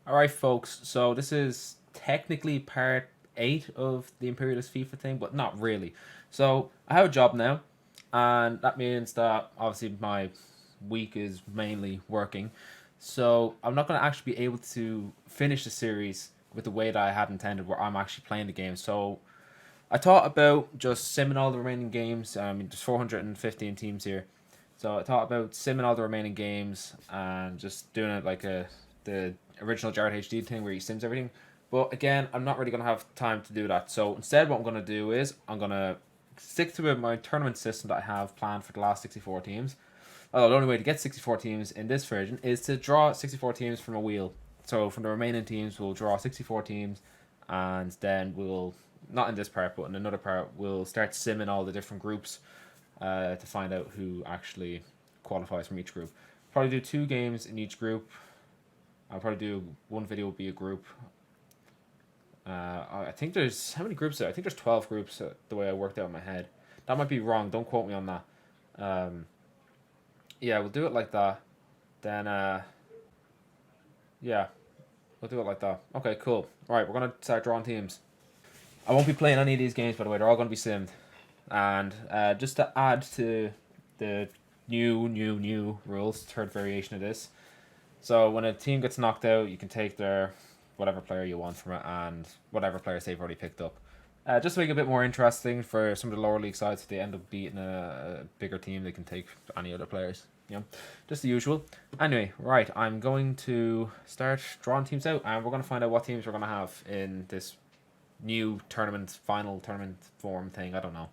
Alright, folks, so this is technically part 8 of the Imperialist FIFA thing, but not really. So, I have a job now, and that means that obviously my week is mainly working. So, I'm not going to actually be able to finish the series with the way that I had intended, where I'm actually playing the game. So, I thought about just simming all the remaining games. I mean, there's 415 teams here. So I thought about simming all the remaining games and just doing it like the original JARRADHD thing where he sims everything. But again, I'm not really going to have time to do that. So instead, what I'm going to do is I'm going to stick to my tournament system that I have planned for the last 64 teams. Although the only way to get 64 teams in this version is to draw 64 teams from a wheel. So from the remaining teams, we'll draw 64 teams, and then we'll, not in this part, but in another part, we'll start simming all the different groups to find out who actually qualifies from each group. Probably do 2 games in each group. I'll probably do one video will be a group. I think there's, how many groups there? I think there's 12 groups the way I worked out in my head. That might be wrong. Don't quote me on that. Yeah, we'll do it like that. Then, yeah, we'll do it like that. Okay, cool. Alright, we're going to start drawing teams. I won't be playing any of these games, by the way. They're all going to be simmed. And just to add to the new rules, third variation of this. So when a team gets knocked out, you can take their whatever player you want from it and whatever players they've already picked up. Just to make it a bit more interesting for some of the lower league sides, if they end up beating a bigger team, they can take any other players. You know, just the usual. Anyway, right, I'm going to start drawing teams out, and we're going to find out what teams we're going to have in this new final tournament form thing. I don't know.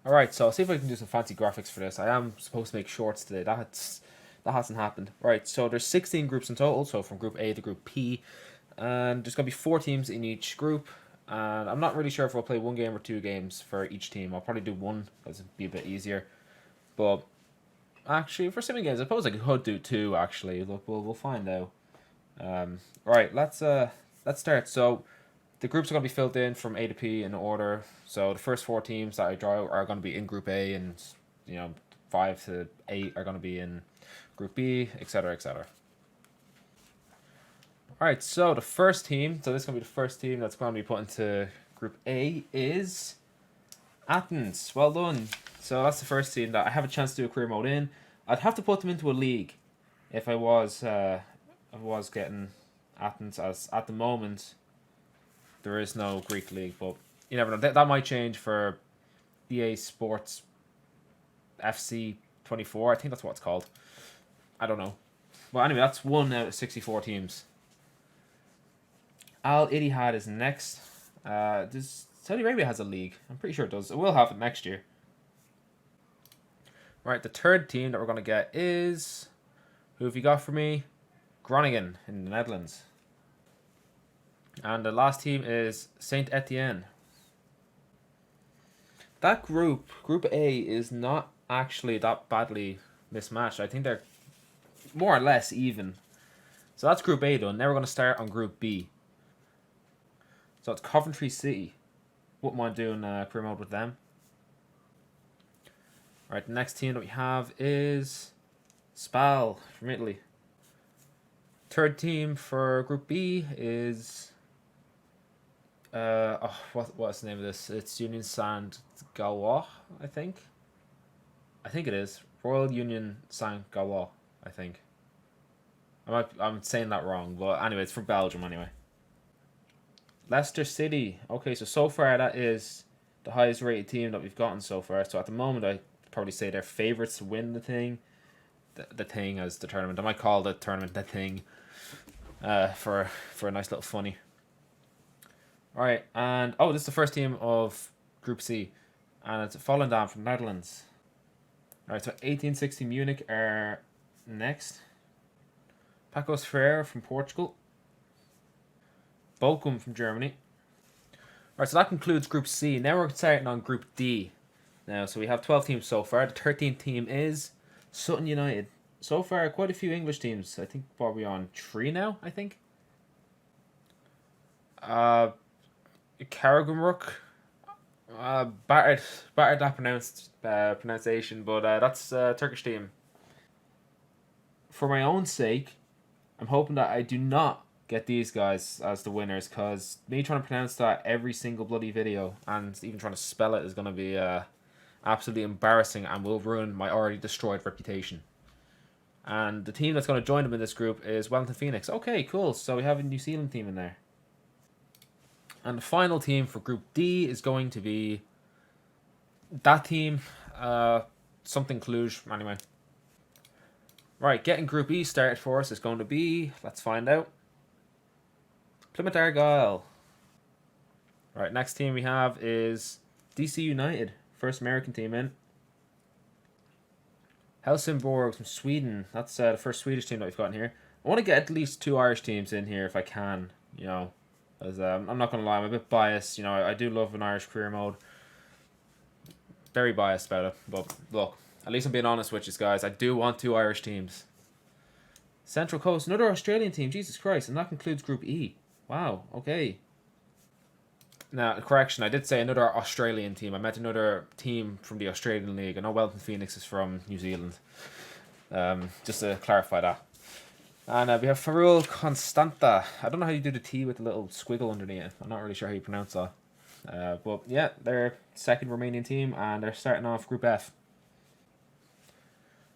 Alright, so I'll see if I can do some fancy graphics for this. I am supposed to make shorts today. That hasn't happened. Right, so there's 16 groups in total, so from Group A to Group P. And there's going to be 4 teams in each group. And I'm not really sure if I'll play 1 game or 2 games for each team. I'll probably do 1, because it'd be a bit easier. But actually, for simming games, I suppose I could do 2, actually. Look, we'll find out. Right, let's start. So the groups are going to be filled in from A to P in order. So the first 4 teams that I draw out are going to be in Group A, and 5 to 8 are going to be in Group B, etc., etc. Alright, so the first team, so this is going to be the first team that's going to be put into Group A is Athens. Well done. So that's the first team that I have a chance to do a career mode in. I'd have to put them into a league if I was getting Athens, as at the moment there is no Greek league, but you never know. That might change for EA Sports FC 24. I think that's what it's called. I don't know. Well, anyway, that's 1 out of 64 teams. Al Ittihad is next. Does Saudi Arabia has a league? I'm pretty sure it does. It will have it next year. Right, the third team that we're going to get is... Who have you got for me? Groningen in the Netherlands. And the last team is Saint Etienne. That group, Group A, is not actually that badly mismatched. I think they're more or less even. So that's Group A done. Now we're going to start on Group B. So it's Coventry City. Wouldn't mind doing career mode with them. Alright, the next team that we have is Spal from Italy. Third team for Group B is... what's the name of this? It's Union Saint Galois, I think. I think it is. Royal Union Saint Galois, I think. I'm saying that wrong, but anyway, it's from Belgium anyway. Leicester City. Okay, so far that is the highest rated team that we've gotten so far. So at the moment, I'd probably say they're favourites to win the thing. The thing as the tournament. I might call the tournament the thing for a nice little funny. Alright, and this is the first team of Group C. And it's Volendam from Netherlands. Alright, so 1860 Munich are next. Pacos Ferreira from Portugal. Bochum from Germany. Alright, so that concludes Group C. Now we're starting on Group D. Now, so we have 12 teams so far. The 13th team is Sutton United. So far, quite a few English teams. I think probably on 3 now, I think. Karagumruk. Battered that pronunciation, but that's a Turkish team. For my own sake, I'm hoping that I do not get these guys as the winners, because me trying to pronounce that every single bloody video and even trying to spell it is going to be absolutely embarrassing and will ruin my already destroyed reputation. And the team that's going to join them in this group is Wellington Phoenix. Okay, cool. So we have a New Zealand team in there. And the final team for Group D is going to be that team, something Cluj, anyway. Right, getting Group E started for us is going to be, let's find out, Plymouth Argyle. Right, next team we have is DC United, first American team in. Helsingborg from Sweden, that's the first Swedish team that we've got in here. I want to get at least 2 Irish teams in here if I can, you know. As, I'm not going to lie, I'm a bit biased, you know, I do love an Irish career mode. Very biased about it, but look, at least I'm being honest with you guys, I do want 2 Irish teams. Central Coast, another Australian team, Jesus Christ, and that concludes Group E. Wow, okay. Now, correction, I did say another Australian team. I meant another team from the Australian League. I know Wellington Phoenix is from New Zealand. Just to clarify that. And we have Farul Constanta. I don't know how you do the T with the little squiggle underneath it. I'm not really sure how you pronounce that. But yeah, they're second Romanian team, and they're starting off Group F.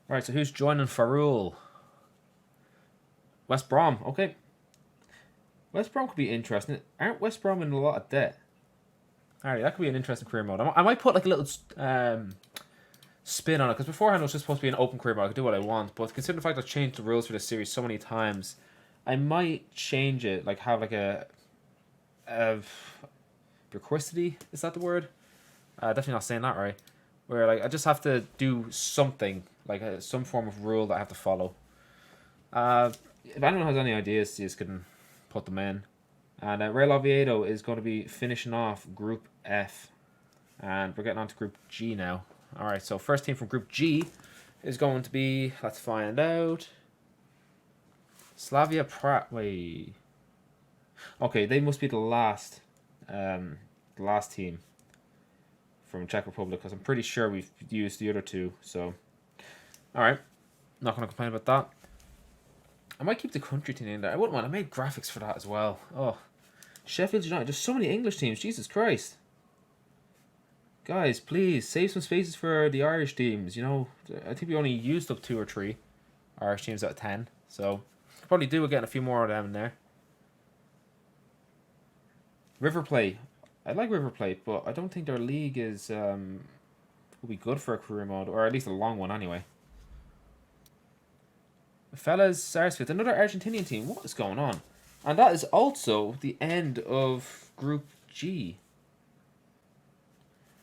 Right, so who's joining Farul? West Brom, okay. West Brom could be interesting. Aren't West Brom in a lot of debt? Alright, that could be an interesting career mode. I might put like a little spin on it, because beforehand it was just supposed to be an open career mode. I could do what I want, but considering the fact I've changed the rules for this series so many times, I might change it, like have like a bureaucracy, is that the word? Definitely not saying that right. Where like I just have to do something, like some form of rule that I have to follow. If anyone has any ideas, you just can put them in. And Real Oviedo is going to be finishing off Group F. And we're getting on to Group G now. Alright, so first team from Group G is going to be, let's find out, Slavia Prague. Wait. Okay, they must be the last team from Czech Republic, because I'm pretty sure we've used the other 2. So, alright, not going to complain about that. I might keep the country team in there. I wouldn't mind. I made graphics for that as well. Oh, Sheffield United. There's so many English teams. Jesus Christ. Guys, please, save some spaces for the Irish teams. You know, I think we only used up 2 or 3 Irish teams out of 10. So, probably do getting a few more of them in there. River Plate. I like River Plate, but I don't think their league is will be good for a career mode, or at least a long one anyway. Fellas, Sarsfield, another Argentinian team. What is going on? And that is also the end of Group G.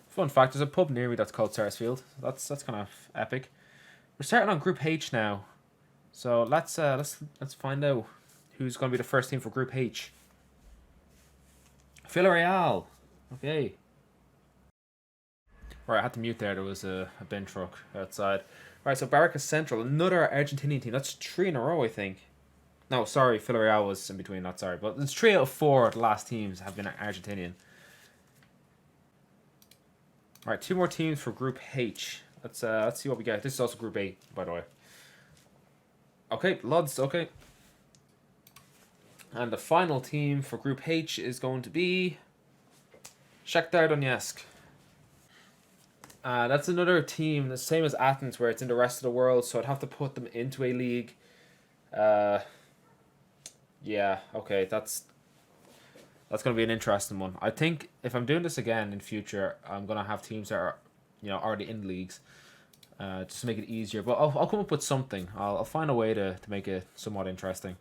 Fun fact: there's a pub near me that's called Sarsfield. That's kind of epic. We're starting on Group H now, so let's find out who's going to be the first team for Group H. Villarreal. Okay. Right, I had to mute there. There was a bin truck outside. Right, so Barracas Central, another Argentinian team. That's 3 in a row, I think. No, sorry, Villarreal was in between that, sorry. But it's 3 out of 4 of the last teams have been Argentinian. Alright, 2 more teams for Group H. Let's see what we get. This is also Group A, by the way. Okay, Lodz, okay. And the final team for Group H is going to be Shakhtar Donetsk. That's another team, the same as Athens, where it's in the rest of the world, so I'd have to put them into a league. Yeah, okay, that's going to be an interesting one. I think if I'm doing this again in future, I'm going to have teams that are, you know, already in leagues, just to make it easier. But I'll come up with something. I'll find a way to make it somewhat interesting.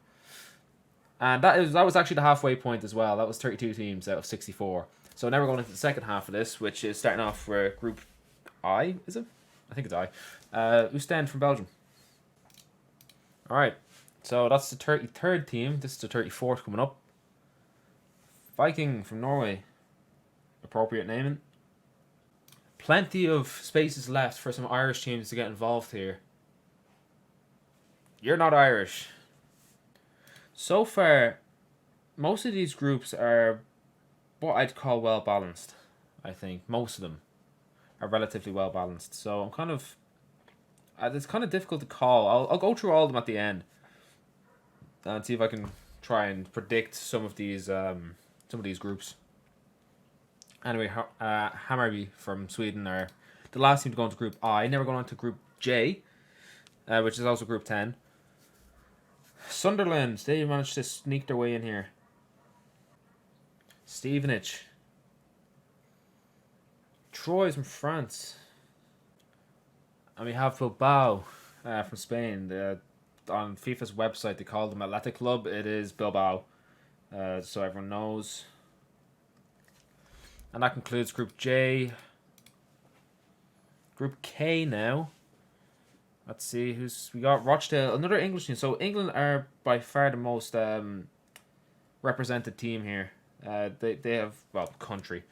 And that was actually the halfway point as well. That was 32 teams out of 64. So now we're going into the second half of this, which is starting off for Group I, is it? I think it's I. Oostende from Belgium. Alright, so that's the 33rd team. This is the 34th coming up. Viking from Norway. Appropriate naming. Plenty of spaces left for some Irish teams to get involved here. You're not Irish. So far, most of these groups are what I'd call well balanced. I think most of them are relatively well balanced. So I'm kind of, it's kind of difficult to call. I'll go through all of them at the end. and see if I can try and predict some of these groups. Anyway, Hammarby from Sweden are the last team to go into Group I. Never going on to Group J, which is also Group 10. Sunderland, they managed to sneak their way in here. Stevenage. Troyes from France. And we have Bilbao from Spain. On FIFA's website, they call them Athletic Club. It is Bilbao, so everyone knows. And that concludes Group J. Group K now. Let's see we got. Rochdale, another English team. So England are by far the most represented team here. They have, well, country.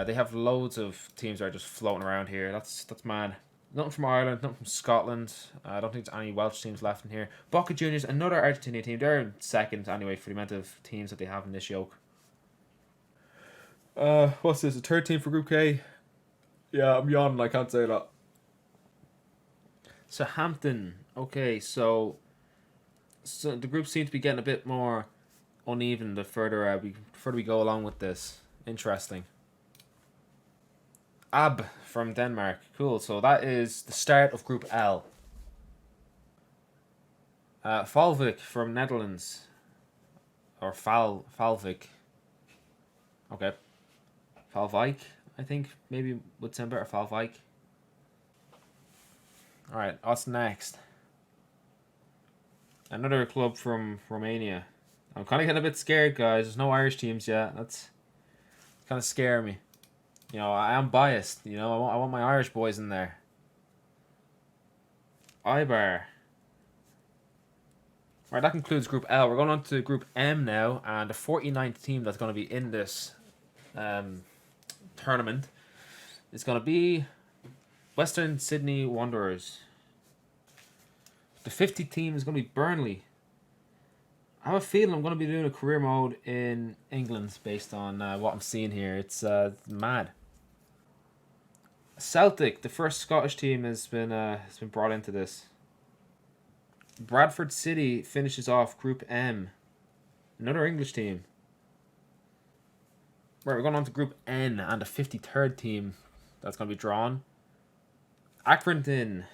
They have loads of teams that are just floating around here. That's mad. Nothing from Ireland, nothing from Scotland. I don't think there's any Welsh teams left in here. Boca Juniors, another Argentinian team. They're in second anyway for the amount of teams that they have in this yoke. What's this? A third team for Group K? Yeah, I'm yawning. I can't say that. Southampton. Okay, so the groups seem to be getting a bit more uneven the further we go along with this. Interesting. AB from Denmark. Cool. So that is the start of Group L. Falvik from Netherlands. Or Falvik. Okay. Falvik, I think maybe would sound better. Falvik. Alright, what's next? Another club from Romania. I'm kind of getting a bit scared, guys. There's no Irish teams yet. That's kind of scaring me. You know, I am biased. You know, I want my Irish boys in there. Ibar. Alright, that concludes Group L. We're going on to Group M now, and the 49th team that's going to be in this tournament is going to be Western Sydney Wanderers. The 50th team is going to be Burnley. I have a feeling I'm going to be doing a career mode in England based on what I'm seeing here. It's mad. Celtic, the first Scottish team, has been brought into this. Bradford City finishes off Group M. Another English team. Right, we're going on to Group N and the 53rd team that's going to be drawn. Accrington.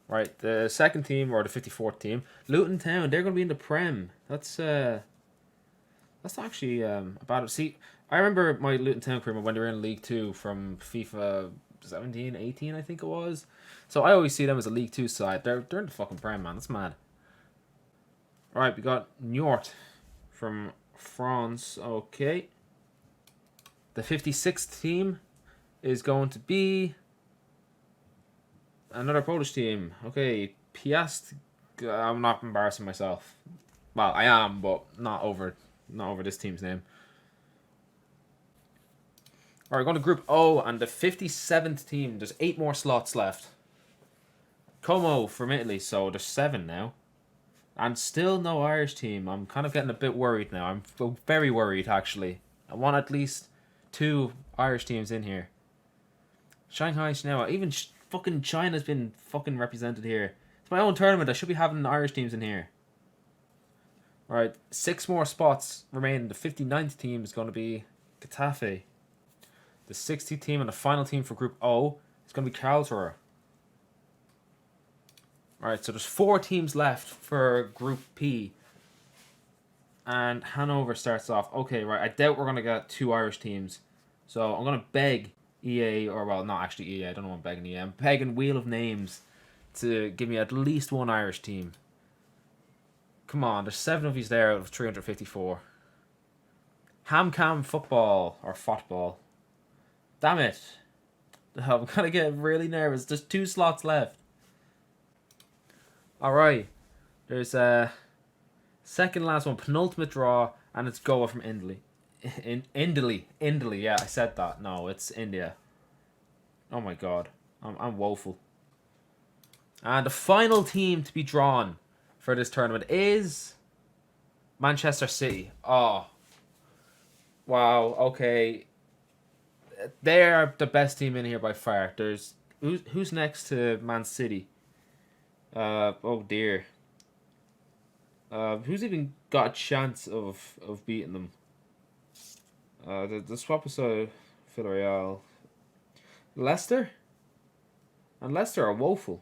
Right, the second team, or the 54th team, Luton Town. They're going to be in the Prem. That's actually about. See, I remember my Luton Town crew when they were in League 2 from FIFA 17, 18, I think it was. So I always see them as a League 2 side. They're in the fucking Prem, man. That's mad. Alright, we got Niort from France. Okay. The 56th team is going to be another Polish team. Okay, Piast. I'm not embarrassing myself. Well, I am, but not over this team's name. Alright, going to Group O, and the 57th team. There's 8 more slots left. Como from Italy, so there's 7 now. And still no Irish team. I'm kind of getting a bit worried now. I'm very worried, actually. I want at least 2 Irish teams in here. Shanghai Shenhua. Even fucking China's been fucking represented here. It's my own tournament. I should be having Irish teams in here. Alright, 6 more spots remain. The 59th team is going to be Getafe. The 60th team and the final team for Group O is going to be Karlsruhe. Alright, so there's 4 teams left for Group P. And Hanover starts off. Okay, right, I doubt we're going to get 2 Irish teams. So I'm going to beg EA, or well, not actually EA, I don't know what I'm begging EA. I'm begging Wheel of Names to give me at least 1 Irish team. Come on, there's 7 of these there out of 354. Hamcam Football, or Football. Damn it. I'm going to get really nervous. There's 2 slots left. Alright, there's a second last one, penultimate draw, and it's Goa from Italy. Indily, yeah, I said that. No, it's India. Oh my god, I'm woeful. And the final team to be drawn for this tournament is Manchester City. Oh, wow, okay. They're the best team in here by far. There's who's next to Man City? Oh dear. Who's even got a chance of beating them? The swap is Villarreal, Leicester, and Leicester are woeful.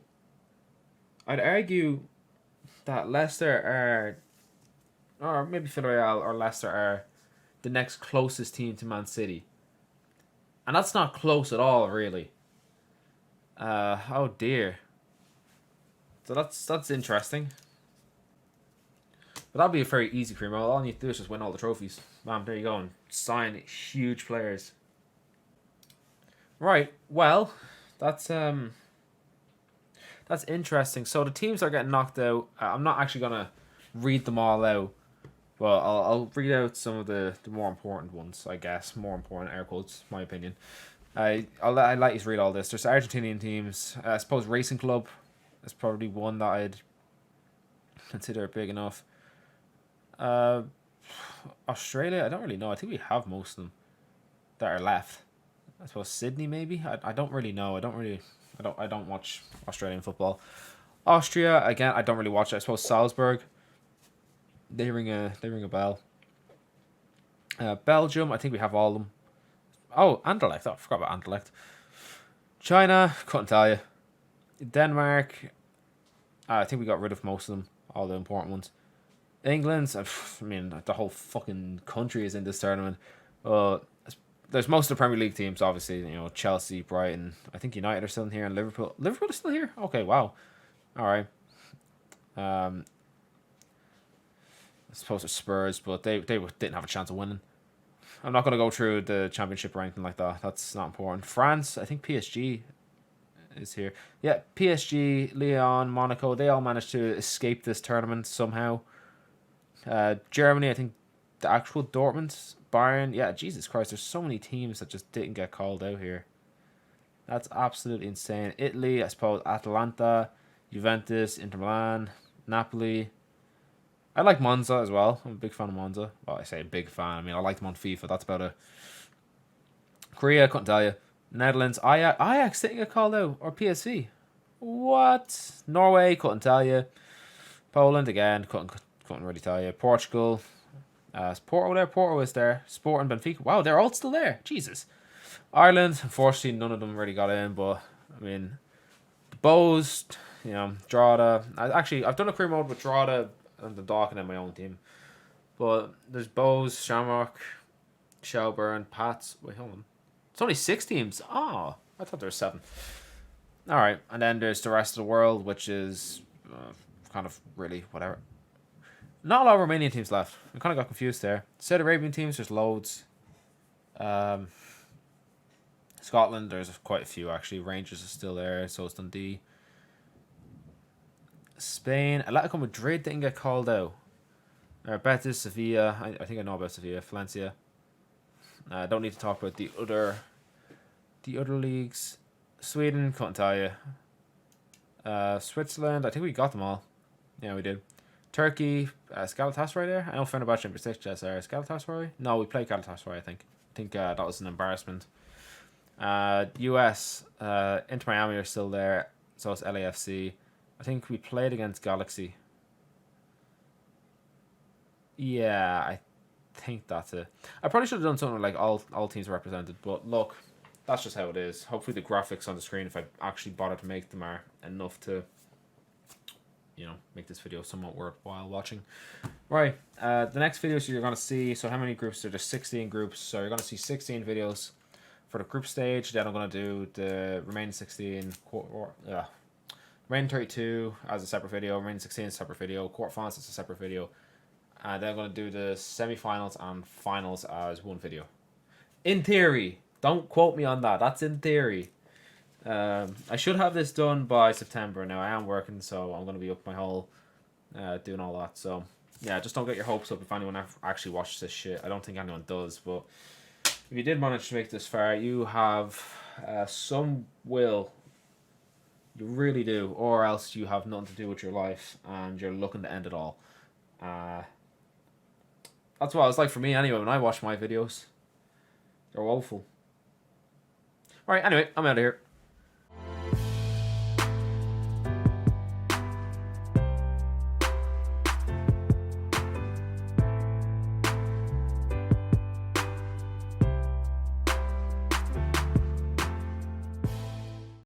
I'd argue that Leicester or maybe Villarreal or Leicester are the next closest team to Man City, and that's not close at all, really. Oh dear. So that's interesting. But that'll be a very easy career mode. All you need to do is just win all the trophies. Bam, there you go, and sign huge players. Right. Well, that's interesting. So the teams are getting knocked out. I'm not actually gonna read them all out, but I'll read out some of the more important ones. I guess more important air quotes, my opinion. I'll let you read all this. There's Argentinian teams. I suppose Racing Club is probably one that I'd consider big enough. Australia, I don't really know. I think we have most of them that are left. I suppose Sydney maybe. I don't really know. I don't watch Australian football. Austria again. I don't really watch it. I suppose Salzburg. They ring a bell. Belgium. I think we have all of them. Oh, Anderlecht. Oh, I forgot about Anderlecht. China. Couldn't tell you. Denmark. I think we got rid of most of them. All the important ones. England. I mean, the whole fucking country is in this tournament. There's most of the Premier League teams, obviously. You know, Chelsea, Brighton. I think United are still in here, and Liverpool. Liverpool is still here. Okay, wow. All right. I suppose it's Spurs, but they didn't have a chance of winning. I'm not going to go through the championship or anything like that. That's not important. France, I think PSG is here. Yeah, PSG, Lyon, Monaco. They all managed to escape this tournament somehow. Germany, I think the actual Dortmund, Bayern. Yeah, Jesus Christ, there's so many teams that just didn't get called out here. That's absolutely insane. Italy, I suppose Atalanta, Juventus, Inter Milan, Napoli. I like Monza as well. I'm a big fan of Monza. Well, I say a big fan. I mean, I like them on FIFA. That's about it. Korea, couldn't tell you. Netherlands, Ajax didn't get called out. Or PSV. What? Norway, couldn't tell you. Poland, again, couldn't really tell you. Portugal, Porto there. Porto is there. Sport and Benfica. Wow, they're all still there. Jesus. Ireland, unfortunately, none of them really got in. But, I mean, the Bows, you know, Drogheda. I've done a career mode with Drogheda and the Dawkin in my own team. But there's Bows, Shamrock, Shelburne, Pats. Wait, hold on. It's only 6 teams. Oh, I thought there were 7. All right, and then there's the rest of the world, which is kind of really whatever. Not a lot of Romanian teams left. I kind of got confused there. Saudi Arabian teams, there's loads. Scotland, there's quite a few actually. Rangers are still there, so is Dundee. Spain, Atletico Madrid didn't get called out. Betis, Sevilla. I think I know about Sevilla. Valencia. I don't need to talk about the other leagues. Sweden, couldn't tell you. Switzerland, I think we got them all. Yeah, we did. Turkey, Galatasaray there. I know Fenerbahce and Besiktas are Galatasaray. No, we played Galatasaray. I think that was an embarrassment. US, Inter Miami are still there. So it's LAFC. I think we played against Galaxy. Yeah, I think that's it. I probably should have done something like all teams represented, but look, that's just how it is. Hopefully the graphics on the screen, if I actually bother to make them, are enough to, you know, make this video somewhat worthwhile watching. Right, the next videos you're going to see, so how many groups? There's 16 groups, so you're going to see 16 videos for the group stage. Then I'm going to do the remaining 16, remaining 32 as a separate video, remaining 16 as a separate video, quarterfinals as a separate video. And then I'm going to do the semi-finals and finals as one video. In theory. Don't quote me on that. That's in theory. I should have this done by September. Now, I am working, so I'm going to be up my hole doing all that. So, yeah, just don't get your hopes up if anyone actually watches this shit. I don't think anyone does, but if you did manage to make this far, you have some will. You really do. Or else you have nothing to do with your life and you're looking to end it all. That's what it's like for me anyway when I watch my videos. They're woeful. Alright, anyway, I'm out of here.